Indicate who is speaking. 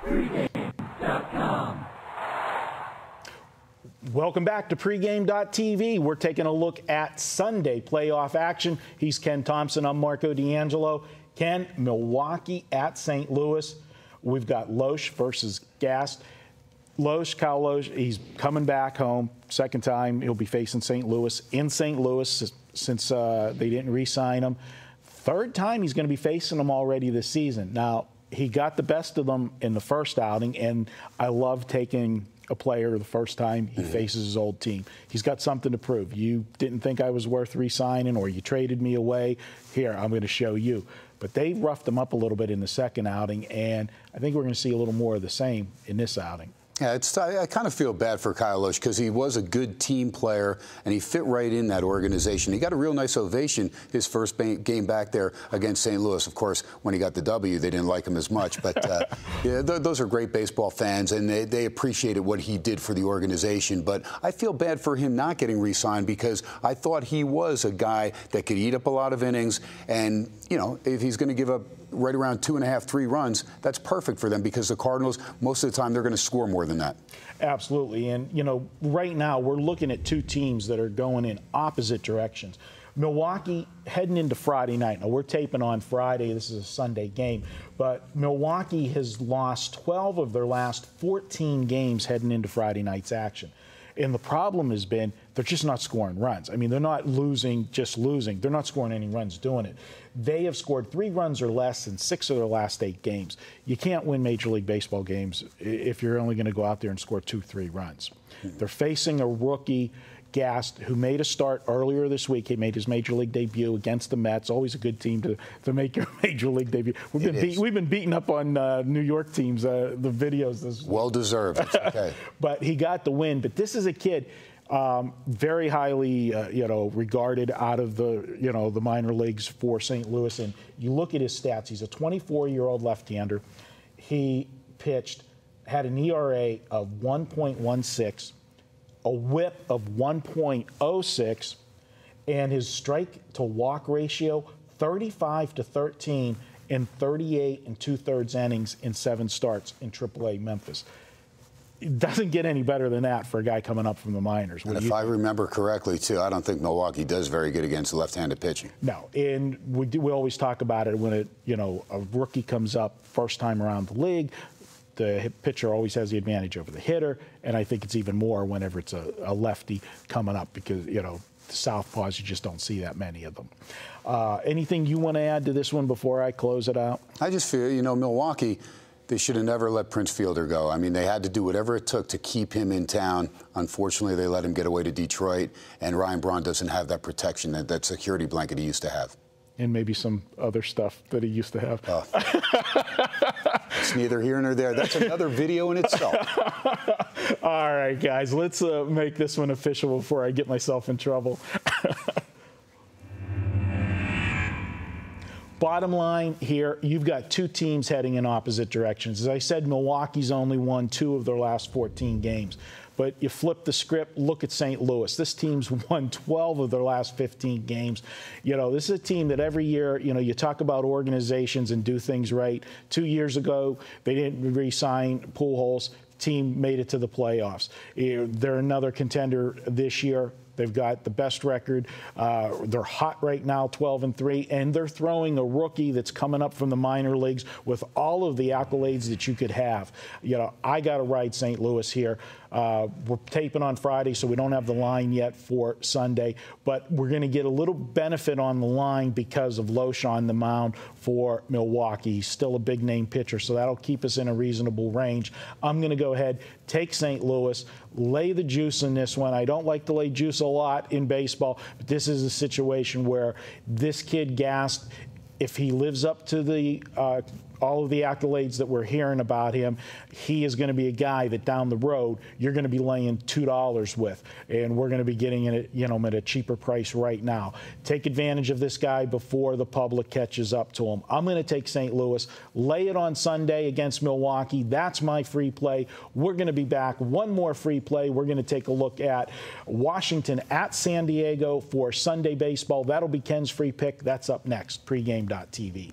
Speaker 1: Pregame.com.
Speaker 2: Welcome back to Pregame.tv. We're taking a look at Sunday playoff action. He's Ken Thomson. I'm Marco D'Angelo. Ken, Milwaukee at St. Louis. We've got Loesch versus Gast. Kyle Loesch, he's coming back home. Second time he'll be facing St. Louis in St. Louis since they didn't re-sign him. Third time he's going to be facing them already this season. Now, he got the best of them in the first outing, and I love taking a player the first time he faces his old team. He's got something to prove. You didn't think I was worth re-signing, or you traded me away. Here, I'm going to show you. But they roughed him up a little bit in the second outing, and I think we're going to see a little more of the same in this outing.
Speaker 3: Yeah, I kind of feel bad for Kyle Loesch because he was a good team player and he fit right in that organization. He got a real nice ovation his first game back there against St. Louis. Of course, when he got the W, they didn't like him as much. But yeah, those are great baseball fans, and they appreciated what he did for the organization. But I feel bad for him not getting re-signed because I thought he was a guy that could eat up a lot of innings. And, you know, if he's going to give up right around 2.5, 3 runs, that's perfect for them because the Cardinals, most of the time, they're going to score more than that. Absolutely.
Speaker 2: And, you know, right now we're looking at two teams that are going in opposite directions. Milwaukee heading into Friday night. Now, we're taping on Friday. This is a Sunday game. But Milwaukee has lost 12 of their last 14 games heading into Friday night's action. And the problem has been they're just not scoring runs. I mean, they're not losing, just losing. They're not scoring any runs doing it. They have scored 3 runs or less in 6 of their last 8 games. You can't win Major League Baseball games if you're only going to go out there and score 2-3 runs. They're facing a rookie, Gast, who made a start earlier this week. He made his Major League debut against the Mets. Always a good team to make your Major League debut. We've been beating up on New York teams, the videos this week.
Speaker 3: Well deserved. It's okay.
Speaker 2: But he got the win. But this is a kid very highly, regarded out of the, the minor leagues for St. Louis. And you look at his stats. He's a 24-year-old left-hander. He had an ERA of 1.16, a WHIP of 1.06, and his strike-to-walk ratio 35-13 in 38 2/3 innings in 7 starts in AAA Memphis. It doesn't get any better than that for a guy coming up from the minors.
Speaker 3: And if I remember correctly, too, I don't think Milwaukee does very good against left-handed pitching.
Speaker 2: No, and we always talk about it when a rookie comes up first time around the league. The pitcher always has the advantage over the hitter, and I think it's even more whenever it's a lefty coming up because, the southpaws, you just don't see that many of them. Anything you want to add to this one before I close it out?
Speaker 3: I just feel, Milwaukee, they should have never let Prince Fielder go. I mean, they had to do whatever it took to keep him in town. Unfortunately, they let him get away to Detroit, and Ryan Braun doesn't have that protection, that security blanket he used to have.
Speaker 2: And maybe some other stuff that he used to have.
Speaker 3: It's neither here nor there. That's another video in itself.
Speaker 2: All right, guys, let's make this one official before I get myself in trouble. Bottom line here, you've got two teams heading in opposite directions. As I said, Milwaukee's only won 2 of their last 14 games. But you flip the script, look at St. Louis. This team's won 12 of their last 15 games. This is a team that every year, you talk about organizations and do things right. 2 years ago, they didn't re-sign Pujols. Team made it to the playoffs. They're another contender this year. They've got the best record. They're hot right now, 12-3, and they're throwing a rookie that's coming up from the minor leagues with all of the accolades that you could have. I got to ride St. Louis here. We're taping on Friday, so we don't have the line yet for Sunday, but we're going to get a little benefit on the line because of Loesch on the mound for Milwaukee. He's still a big-name pitcher, so that'll keep us in a reasonable range. I'm going to go ahead, take St. Louis, lay the juice in this one. I don't like to lay juice a lot in baseball, but this is a situation where this kid Gast, if he lives up to the all of the accolades that we're hearing about him, he is going to be a guy that down the road you're going to be laying $2 with, and we're going to be getting it, at a cheaper price right now. Take advantage of this guy before the public catches up to him. I'm going to take St. Louis, lay it on Sunday against Milwaukee. That's my free play. We're going to be back. One more free play. We're going to take a look at Washington at San Diego for Sunday baseball. That'll be Ken's free pick. That's up next. Pregame.tv.